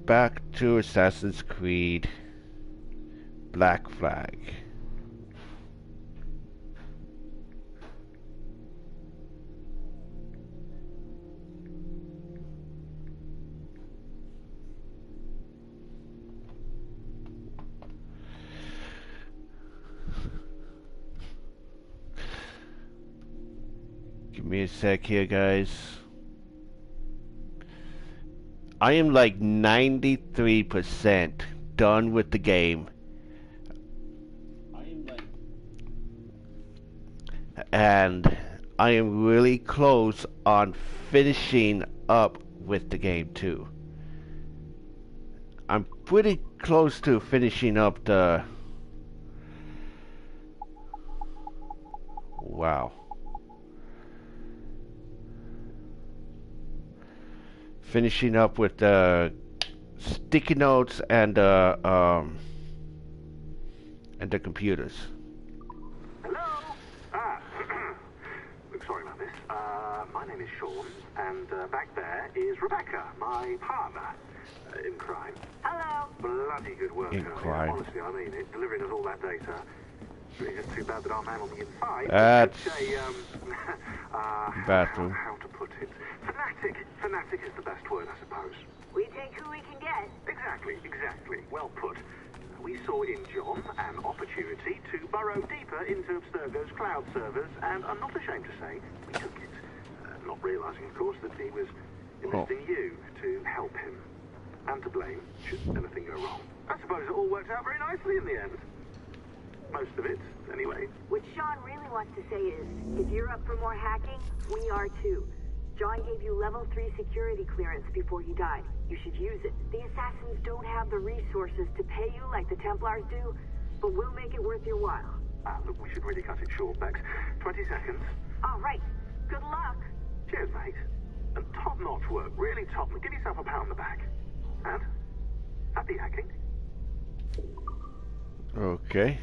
back to Assassin's Creed Black Flag. Give me a sec here, guys. I am like 93% done with the game. And I am really close on finishing up with the game too. I'm pretty close to finishing up the... Wow. Finishing up with the sticky notes and the computers. Hello? Look, sorry about this. My name is Sean, and back there is Rebecca, my partner in crime. Hello. Bloody good work. In crime. Honestly, I mean it, delivering us all that data. It's really just too bad that our man on the inside... That's... bathroom. How to put it? Fanatic is the best word, I suppose. We take who we can get. Exactly. Well put. We saw in John an opportunity to burrow deeper into Abstergo's cloud servers, and I'm not ashamed to say we took it. Not realizing, of course, that he was enlisting you to help him. And to blame, should anything go wrong. I suppose it all worked out very nicely in the end. Most of it, anyway. What Sean really wants to say is, if you're up for more hacking, we are too. John gave you level 3 security clearance before he died. You should use it. The assassins don't have the resources to pay you like the Templars do, but we'll make it worth your while. Look, we should really cut it short, Bex. 20 seconds. All right. Good luck. Cheers, mate. And top-notch work. Really top. Give yourself a pat on the back. And happy hacking. Okay.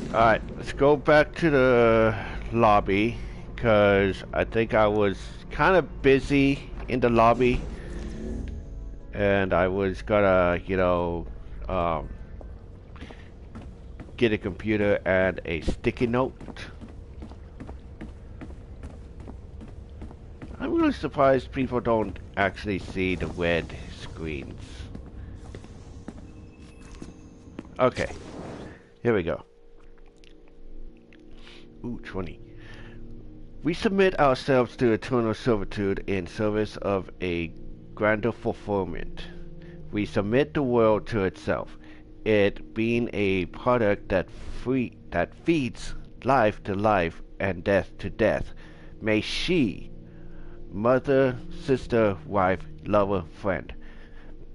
Alright, let's go back to the lobby, because I think I was kind of busy in the lobby, and I was gonna, you know, get a computer and a sticky note. I'm really surprised people don't actually see the red screens. Okay, here we go. Ooh, 20. We submit ourselves to eternal servitude in service of a grander fulfillment. We submit the world to itself, it being a product that feeds life to life and death to death. May she, mother, sister, wife, lover, friend,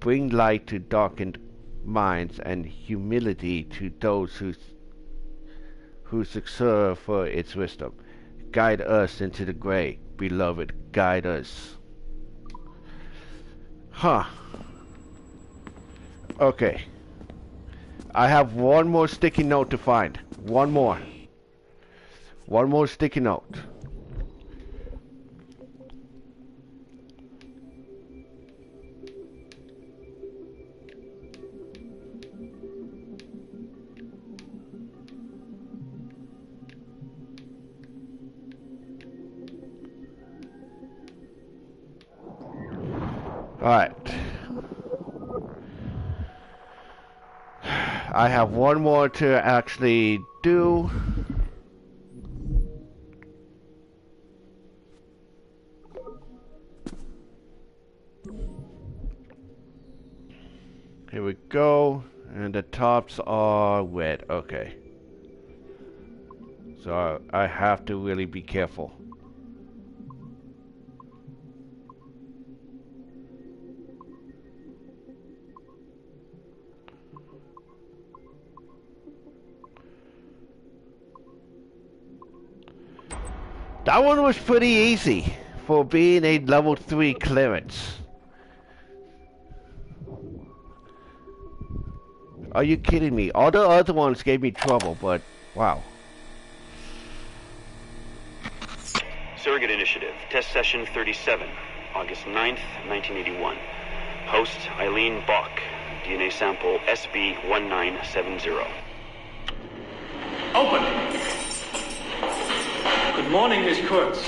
bring light to darkened minds and humility to those who serve for its wisdom. Guide us into the gray, beloved, guide us. Huh. Okay. I have one more sticky note to find. One more. One more sticky note. Alright. I have one more to actually do. Here we go. And the tops are wet. Okay. So I have to really be careful. That one was pretty easy for being a level 3 clearance. Are you kidding me? All the other ones gave me trouble, but wow. Surrogate Initiative, Test Session 37, August 9th, 1981. Host Eileen Bach. DNA sample SB1970. Open! Good morning, Miss Kurtz.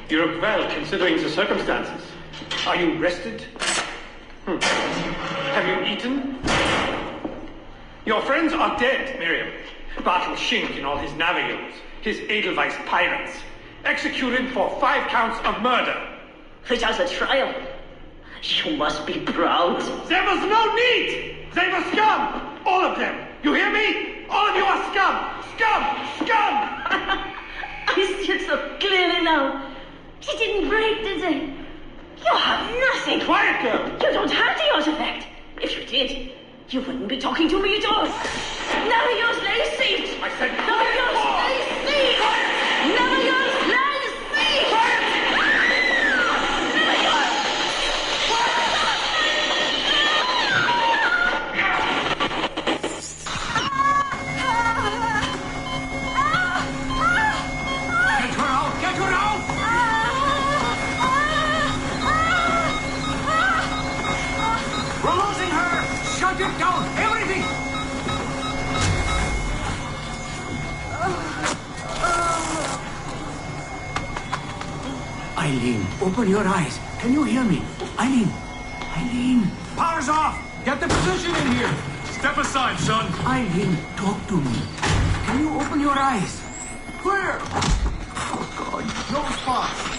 You look well, considering the circumstances. Are you rested? Have you eaten? Your friends are dead, Miriam. Bartel Schink and all his Navios, his Edelweiss pirates, executed for 5 counts of murder. Without a trial. You must be proud. There was no need! They were scum! All of them! You hear me? All of you are scum! Scum! Scum! I see it so clearly now. He didn't break, did they? You have nothing. Quiet, girl! You don't have the artifact. If you did, you wouldn't be talking to me at all. Never use lay seat. I said Never use lay seat. Never use lay seat. Never use. Get her out! Get her out! We're losing her! Shut it down! Everything! Eileen, open your eyes. Can you hear me? Eileen! Eileen! Power's off! Get the position in here! Step aside, son! Eileen, talk to me. Can you open your eyes? Clear! Oh, God. No spots!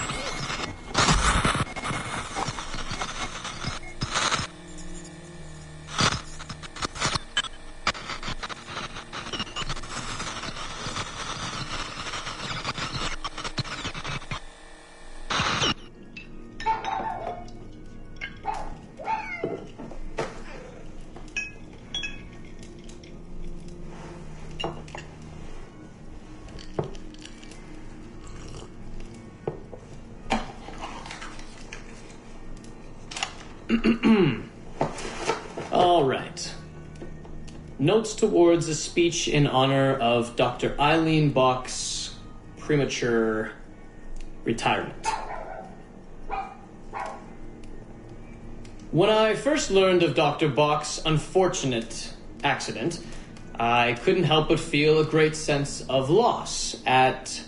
All right. Notes towards a speech in honor of Dr. Eileen Bach's premature retirement. When I first learned of Dr. Bach's unfortunate accident, I couldn't help but feel a great sense of loss at...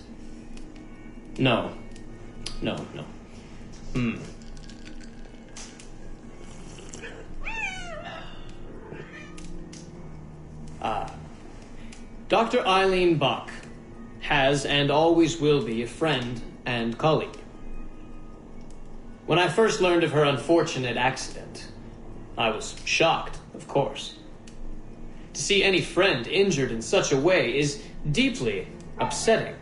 No. Dr. Eileen Bach has and always will be a friend and colleague. When I first learned of her unfortunate accident, I was shocked, of course. To see any friend injured in such a way is deeply upsetting.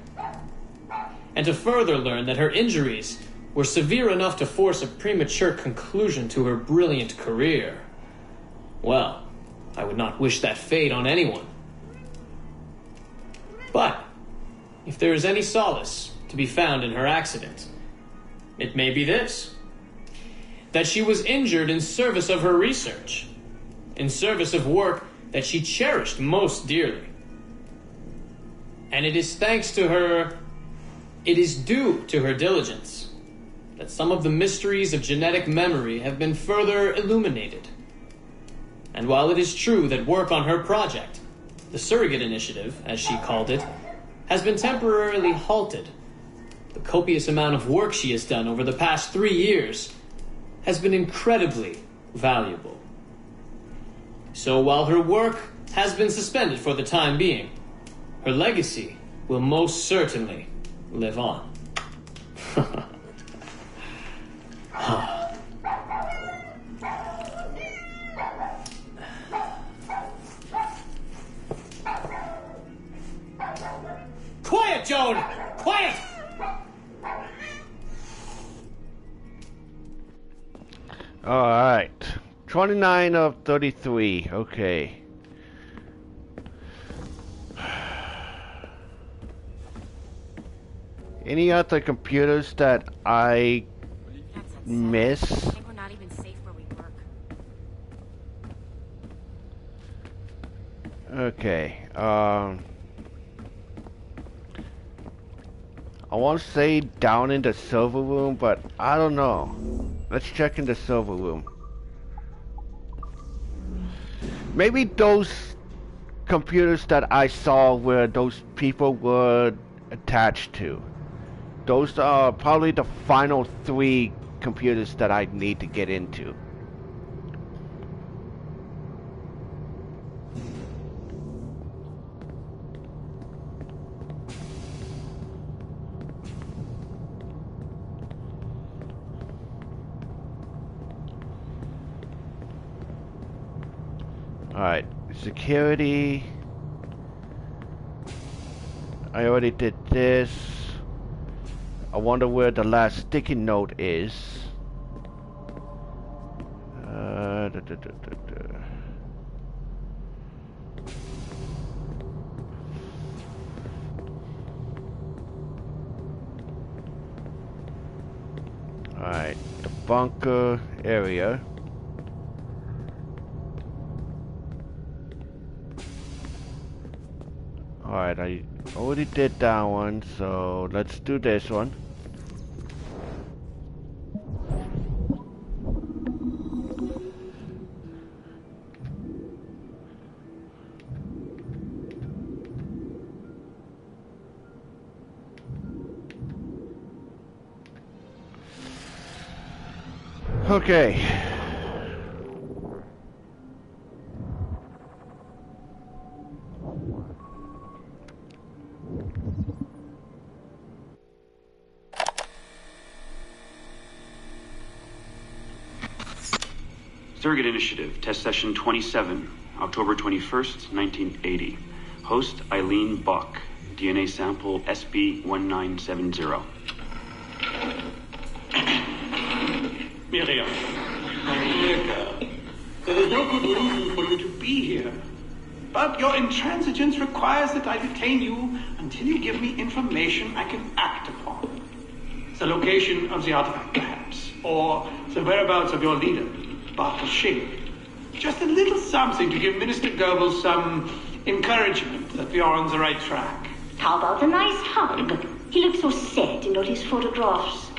And to further learn that her injuries were severe enough to force a premature conclusion to her brilliant career, well, I would not wish that fate on anyone. But if there is any solace to be found in her accident, it may be this: that she was injured in service of her research, in service of work that she cherished most dearly. And it is thanks to her, it is due to her diligence, that some of the mysteries of genetic memory have been further illuminated. And while it is true that work on her project, the Surrogate Initiative, as she called it, has been temporarily halted, the copious amount of work she has done over the past 3 years has been incredibly valuable. So while her work has been suspended for the time being, her legacy will most certainly live on. Quiet, Joan! Quiet! Alright. 29 of 33. Okay. Any other computers that I miss? I think we're not even safe where we work. Okay. I want to say down in the server room, but I don't know. Let's check in the server room. Maybe those computers that I saw where those people were attached to. Those are probably the final 3 computers that I need to get into. Alright, security. I already did this. I wonder where the last sticky note is. Alright, the bunker area. Alright, I already did that one, so let's do this one. Okay. Surrogate Initiative, Test Session 27, October 21st, 1980. Host Eileen Buck, DNA sample SB1970. Miriam, my dear girl, there is no good reason for you to be here. But your intransigence requires that I detain you until you give me information I can act upon. The location of the artifact, perhaps, or the whereabouts of your leader, Bartle Shink. Just a little something to give Minister Goebbels some encouragement that we are on the right track. How about a nice hug? He looks so sad in all his photographs.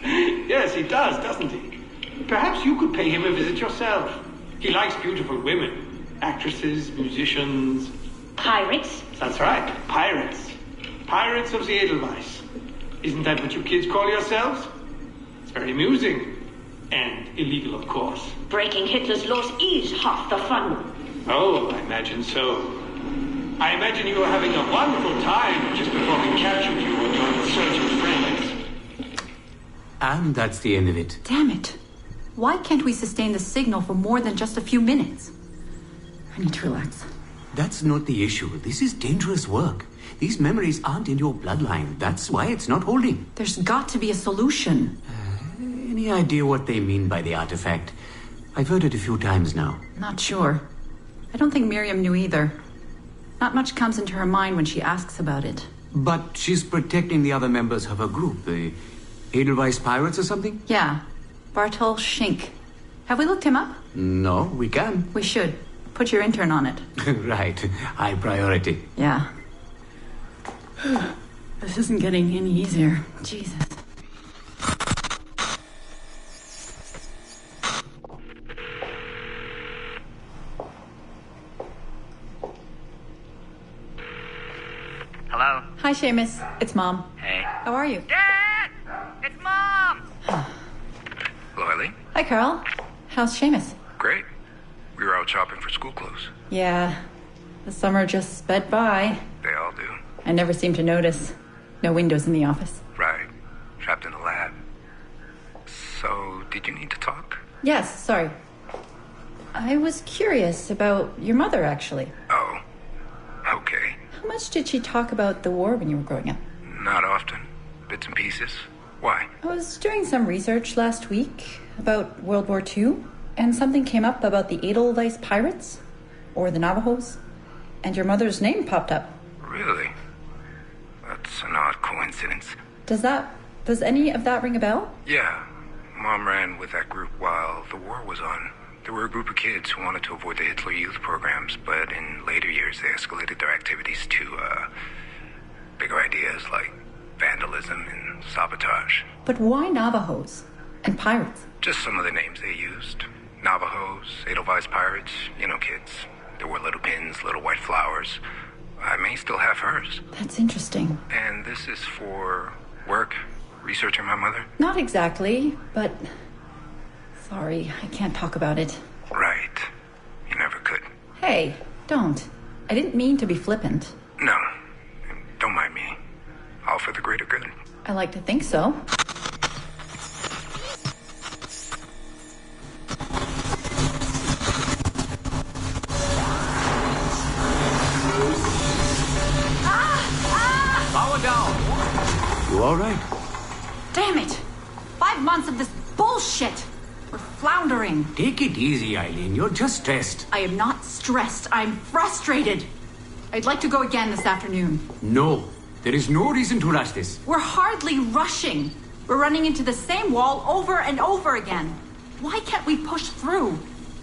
Yes, he does, doesn't he? Perhaps you could pay him a visit yourself. He likes beautiful women. Actresses, musicians. Pirates? That's right, pirates. Pirates of the Edelweiss. Isn't that what you kids call yourselves? It's very amusing. And illegal, of course. Breaking Hitler's laws is half the fun. Oh, I imagine so. I imagine you were having a wonderful time just before we captured you and your insurgent friends. And that's the end of it. Damn it. Why can't we sustain the signal for more than just a few minutes? I need to relax. That's not the issue. This is dangerous work. These memories aren't in your bloodline. That's why it's not holding. There's got to be a solution. Any idea what they mean by the artifact? I've heard it a few times now. Not sure. I don't think Miriam knew either. Not much comes into her mind when she asks about it. But she's protecting the other members of her group, the Edelweiss Pirates or something? Yeah. Bartol Shink. Have we looked him up? No, we can. We should. Put your intern on it. Right. High priority. Yeah. This isn't getting any easier. Jesus. Hello? Hi, Seamus. It's Mom. Hey. How are you? Dad! It's Mom! Hello, Eileen. Hi, Carl. How's Seamus? Great. We were out shopping for school clothes. Yeah. The summer just sped by. They all do. I never seem to notice. No windows in the office. Right. Trapped in a lab. So, did you need to talk? Yes, sorry. I was curious about your mother, actually. Oh. Okay. How much did she talk about the war when you were growing up? Not often. Bits and pieces. Why? I was doing some research last week about World War II, and something came up about the Edelweiss Pirates, or the Navajos, and your mother's name popped up. Really? That's an odd coincidence. Does any of that ring a bell? Yeah. Mom ran with that group while the war was on. There were a group of kids who wanted to avoid the Hitler Youth programs, but in later years they escalated their activities to, bigger ideas like vandalism and sabotage. But why Navajos and pirates? Just some of the names they used. Navajos, Edelweiss pirates, you know, kids. There were little pins, little white flowers. I may still have hers. That's interesting. And this is for work, researching my mother? Not exactly, but... Sorry, I can't talk about it. Right. You never could. Hey, don't. I didn't mean to be flippant. No. Don't mind me. All for the greater good. I like to think so. Power down. You all right? Damn it! 5 months of this bullshit! We're floundering. Take it easy, Eileen. You're just stressed. I am not stressed. I'm frustrated. I'd like to go again this afternoon. No. There is no reason to rush this. We're hardly rushing. We're running into the same wall over and over again. Why can't we push through?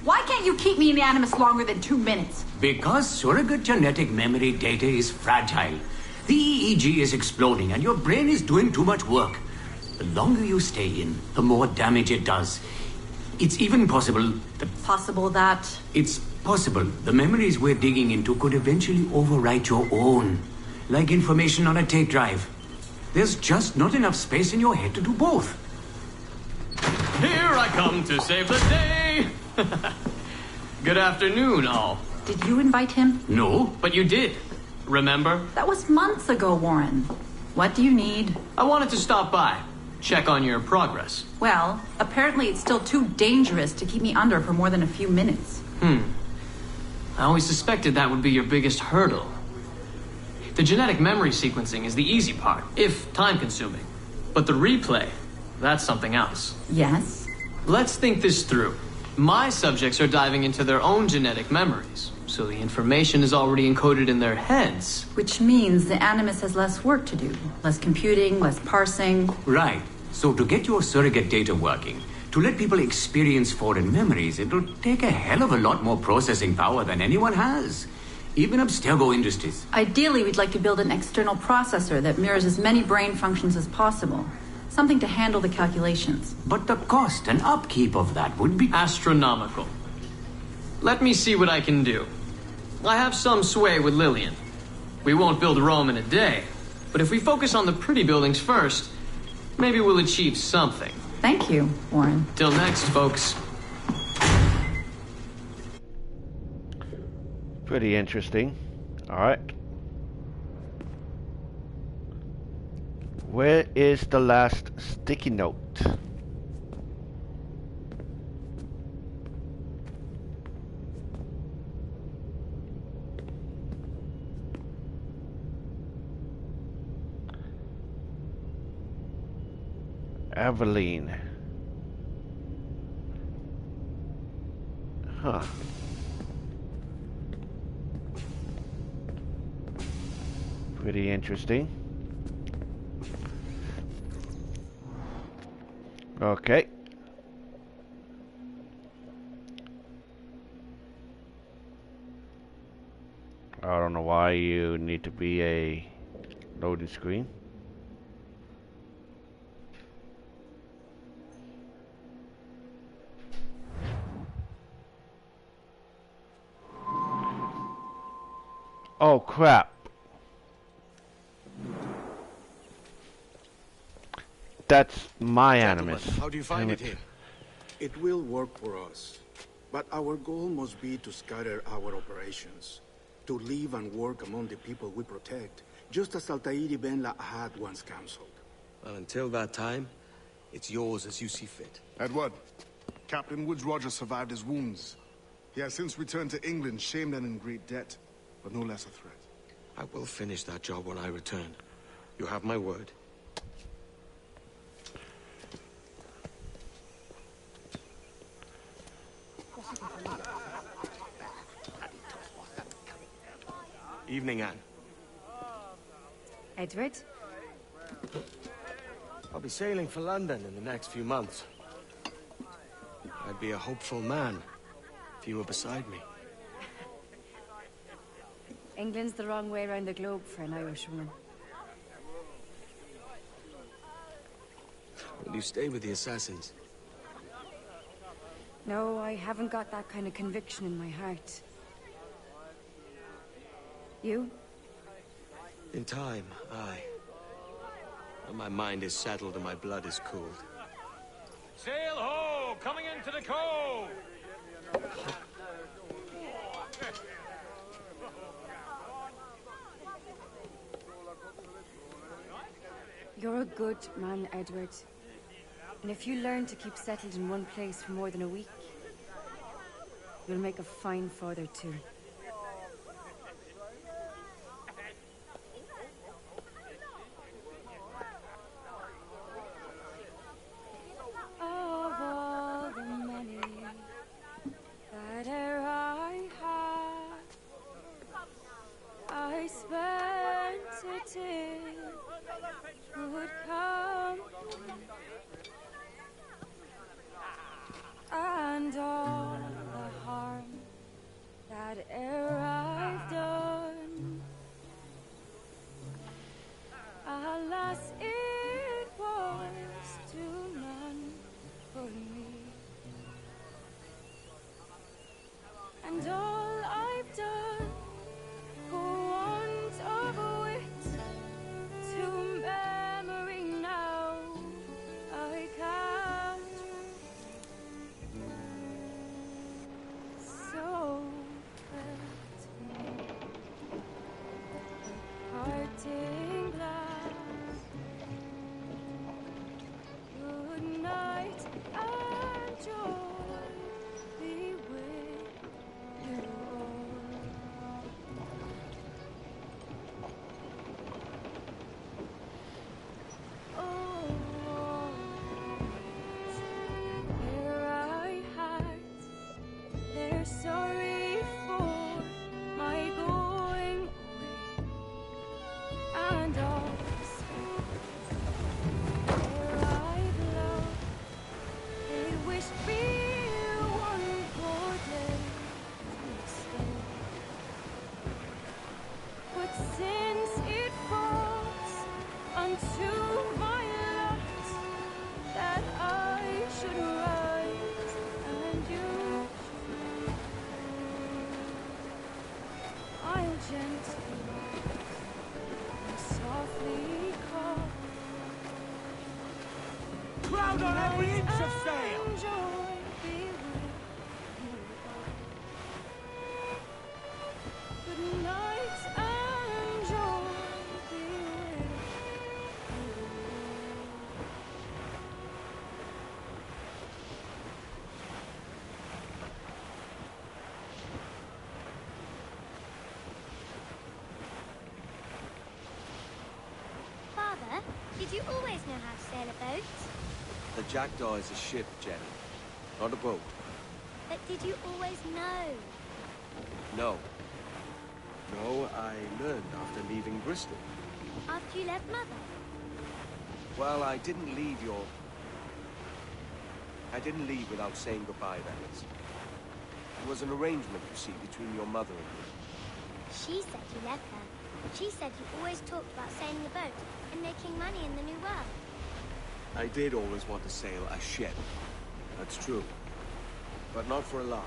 Why can't you keep me in the Animus longer than 2 minutes? Because surrogate genetic memory data is fragile. The EEG is exploding and your brain is doing too much work. The longer you stay in, the more damage it does. It's even possible that... Possible that... It's possible the memories we're digging into could eventually overwrite your own. Like information on a tape drive. There's just not enough space in your head to do both. Here I come to save the day! Good afternoon, all. Did you invite him? No. But you did. Remember? That was months ago, Warren. What do you need? I wanted to stop by. Check on your progress. Well, apparently it's still too dangerous to keep me under for more than a few minutes. I always suspected that would be your biggest hurdle. The genetic memory sequencing is the easy part, if time-consuming. But the replay, that's something else. Yes? Let's think this through. My subjects are diving into their own genetic memories, so the information is already encoded in their heads. Which means the Animus has less work to do. Less computing, less parsing. Right. So to get your surrogate data working, to let people experience foreign memories, it'll take a hell of a lot more processing power than anyone has. Even Abstergo Industries. Ideally, we'd like to build an external processor that mirrors as many brain functions as possible. Something to handle the calculations. But the cost and upkeep of that would be... astronomical. Let me see what I can do. I have some sway with Lillian. We won't build Rome in a day, but if we focus on the pretty buildings first, maybe we'll achieve something. Thank you, Warren. Till next, folks. Pretty interesting. Alright. Where is the last sticky note? Aveline. Huh. Pretty interesting. Okay. I don't know why you need to be a loading screen. Oh crap. That's my Animus. How do you find it here? It will work for us. But our goal must be to scatter our operations. To live and work among the people we protect, just as Altair Ben Lahad once counseled. Well, until that time, it's yours as you see fit. Edward, Captain Woods Rogers survived his wounds. He has since returned to England, shamed and in great debt, but no less a threat. I will finish that job when I return. You have my word. Evening, Anne. Edward? I'll be sailing for London in the next few months. I'd be a hopeful man if you were beside me. England's the wrong way around the globe for an Irishwoman. Will you stay with the assassins? No, I haven't got that kind of conviction in my heart. You? In time, aye. When my mind is settled and my blood is cooled. Sail ho! Coming into the cove! You're a good man, Edward. And if you learn to keep settled in one place for more than a week, you'll make a fine father too. Of all the money that e'er I had, I spent it in good company, and all the harm that e'er I've done, alas, it was to none but me. And all I've done for want of wit, to memory now I count. So let parting glass, good night and joy be with you all. Oh, their eye hearts, they're sorry for my going away, and all the souls their I've loved, they wish me one more day to stay. But since it falls unto my lot that I should rise and you should, I'll gently and softly call. Crowd on every inch of sail! And joy be with you all. Good night and joy be with you all. Father, did you always know how to sail a boat? The Jackdaw is a ship, Jenny. Not a boat. But did you always know? No. No, I learned after leaving Bristol. After you left Mother? Well, I didn't leave without saying goodbye, that is. It was an arrangement, you see, between your mother and me. She said you left her. She said you always talked about sailing a boat and making money in the New World. I did always want to sail a ship. That's true. But not for a lark.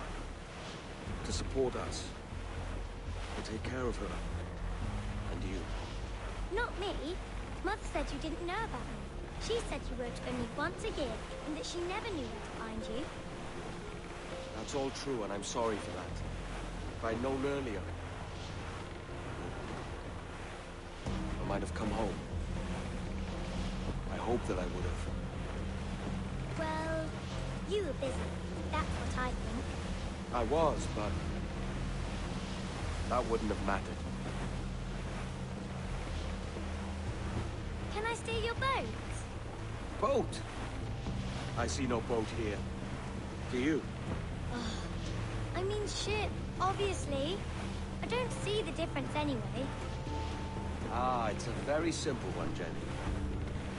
To support us. To take care of her. And you. Not me. Mother said you didn't know about me. She said you worked only once a year and that she never knew where to find you. That's all true, and I'm sorry for that. If I'd known earlier, I might have come home. I hope that I would have. Well, you were busy. That's what I think. I was, but that wouldn't have mattered. Can I steal your boat? Boat? I see no boat here. Do you? I mean ship, obviously. I don't see the difference anyway. Ah, it's a very simple one, Jenny.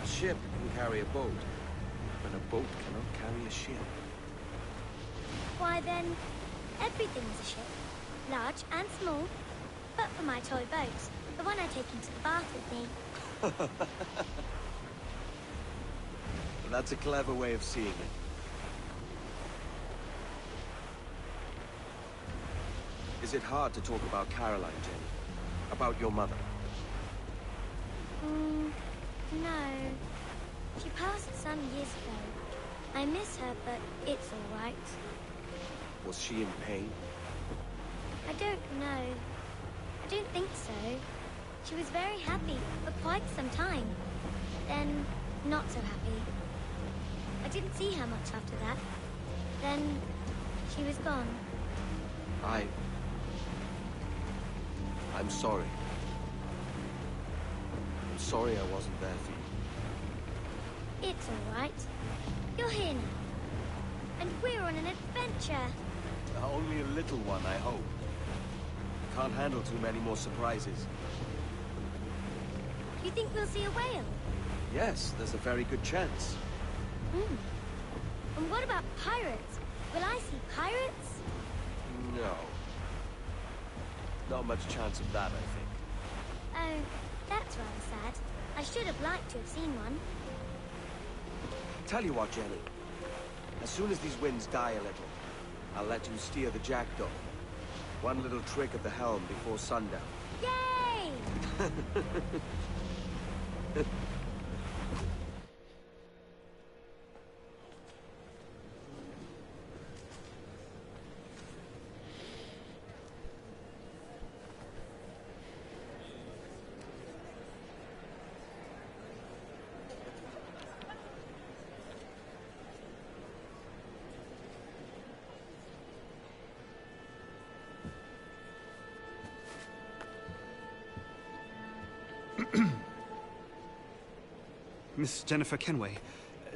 A ship can carry a boat, but a boat cannot carry a ship. Why then, everything's a ship. Large and small. But for my toy boat, the one I take into the bath with me. That's a clever way of seeing it. Is it hard to talk about Caroline, Jenny? About your mother? No. She passed some years ago. I miss her, but it's all right. Was she in pain? I don't know. I don't think so. She was very happy for quite some time. Then, not so happy. I didn't see her much after that. Then, she was gone. I'm sorry. I'm sorry I wasn't there for you. It's all right. You're here now. And we're on an adventure. Only a little one, I hope. Can't handle too many more surprises. You think we'll see a whale? Yes, there's a very good chance. And what about pirates? Will I see pirates? No. Not much chance of that, I think. Oh, that's rather sad. I should have liked to have seen one. Tell you what, Jenny. As soon as these winds die a little, I'll let you steer the Jackdaw. One little trick at the helm before sundown. Yay! Miss Jennifer Kenway,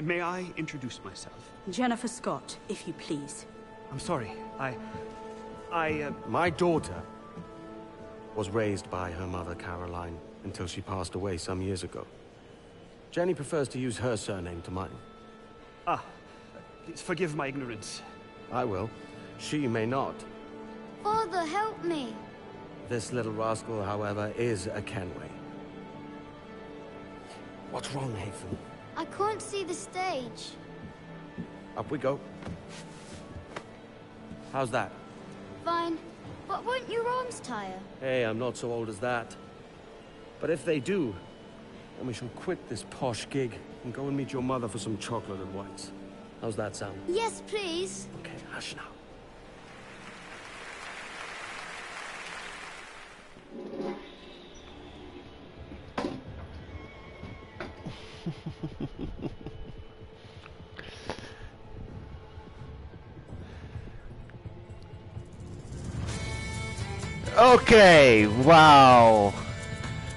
may I introduce myself? Jennifer Scott, if you please. I'm sorry, My daughter was raised by her mother, Caroline, until she passed away some years ago. Jenny prefers to use her surname to mine. Please forgive my ignorance. I will. She may not. Father, help me. This little rascal, however, is a Kenway. What's wrong, Hafen? I can't see the stage. Up we go. How's that? Fine. But won't your arms tire? Hey, I'm not so old as that. But if they do, then we shall quit this posh gig and go and meet your mother for some chocolate and whites. How's that sound? Yes, please. Okay, hush now. Okay, wow.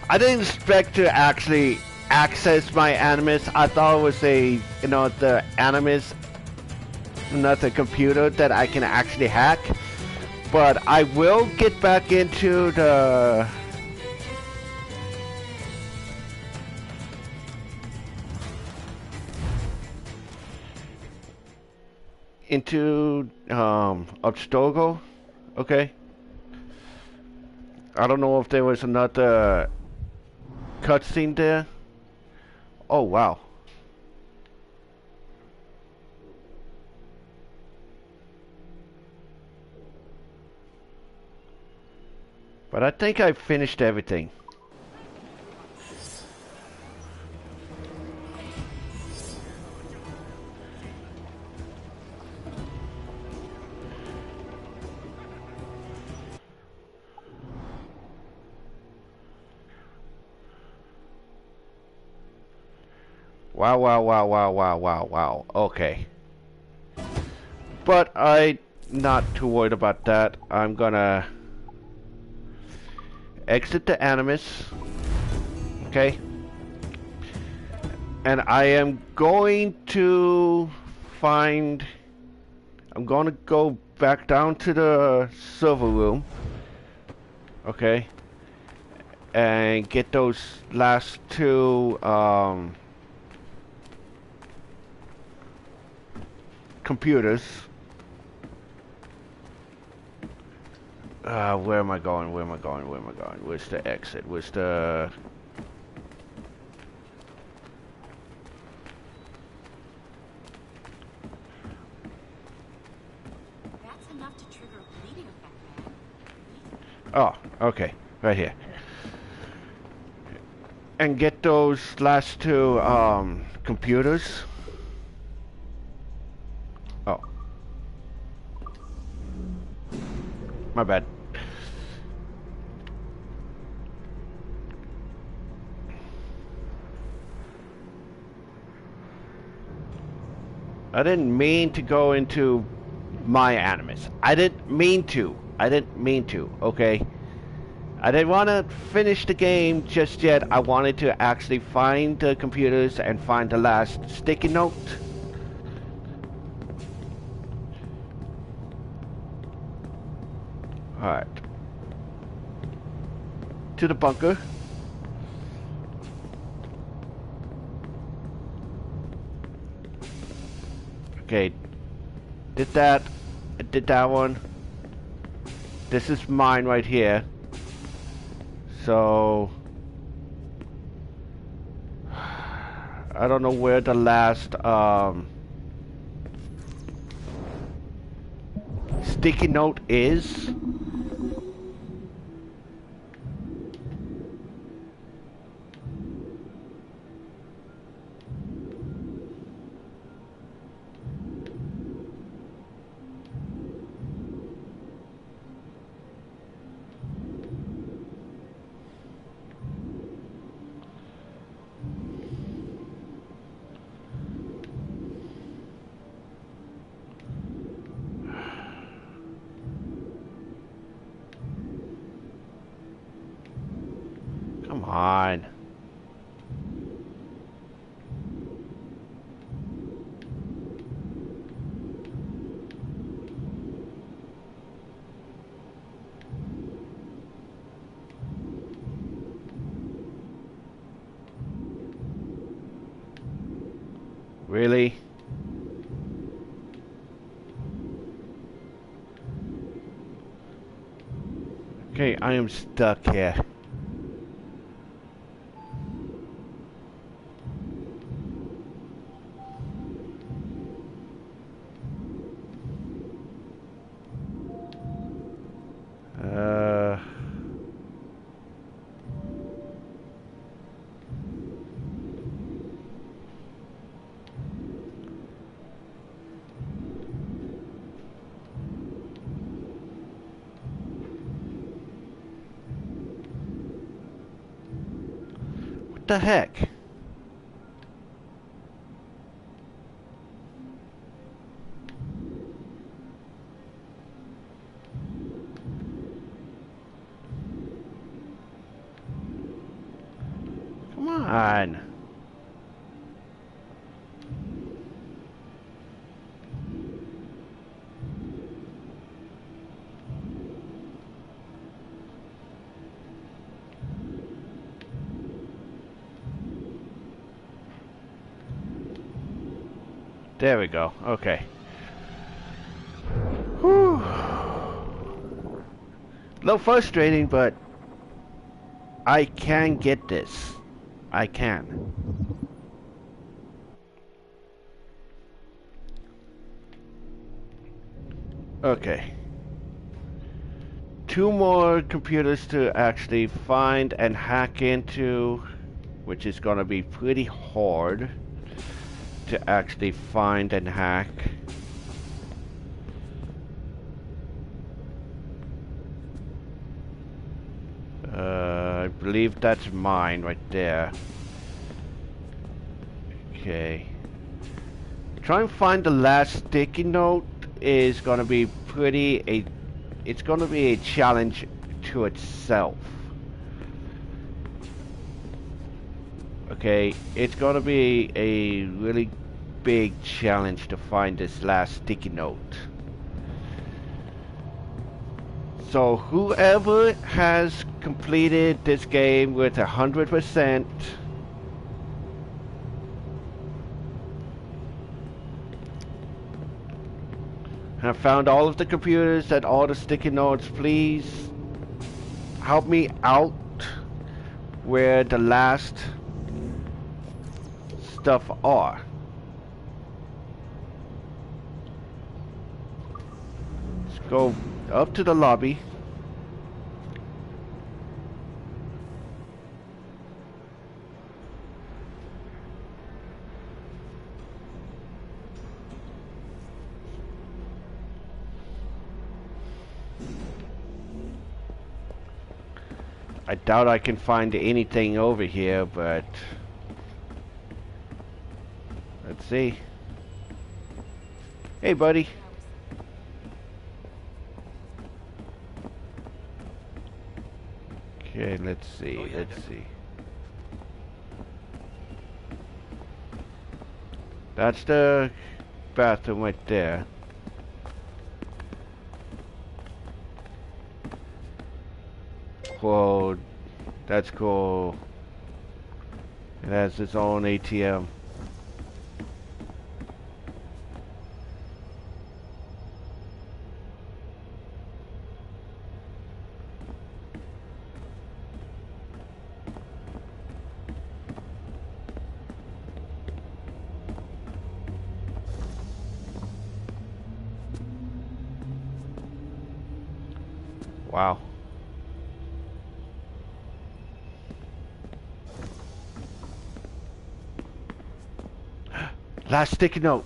I didn't expect to actually access my Animus. I thought it was the Animus, not the computer that I can actually hack. But I will get back into the Abstergo. Okay. I don't know if there was another cutscene there. Oh wow. But I think I finished everything. Wow. Okay. But I'm not too worried about that. I'm gonna exit the Animus. Okay. And I am going to find... I'm gonna go back down to the server room. Okay. And get those last two, computers. Where am I going? Where's the exit? Where's the... That's enough to trigger a bleeding effect, man. Oh, okay. Right here. And get those last two computers. Oh. My bad. I didn't mean to go into my Animus. I didn't mean to, okay? I didn't want to finish the game just yet. I wanted to actually find the computers and find the last sticky note. Alright. To the bunker. Okay. Did that. I did that one. This is mine right here. So I don't know where the last sticky note is. Come on. Really? Okay, I am stuck here. What the heck? Come on. There we go. Okay. Whew. A little frustrating, but I can get this. I can. Okay. 2 more computers to actually find and hack into, which is gonna be pretty hard to actually find and hack. I believe that's mine right there. Okay. Try and find the last sticky note is gonna be it's gonna be a challenge to itself. Okay, it's gonna be a really big challenge to find this last sticky note. So whoever has completed this game with 100%, have found all of the computers and all the sticky notes, please help me out where the last stuff are. Let's go up to the lobby. I doubt I can find anything over here, but let's see. Hey, buddy. Okay, let's see. Let's see. That's the bathroom right there. Cool. That's cool. It has its own ATM. Wow. Last sticky note.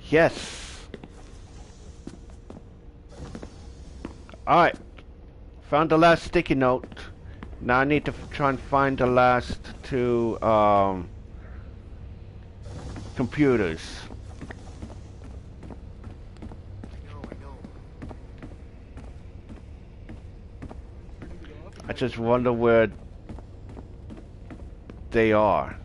Yes. Alright. Found the last sticky note. Now I need to try and find the last two computers. I just wonder where they are.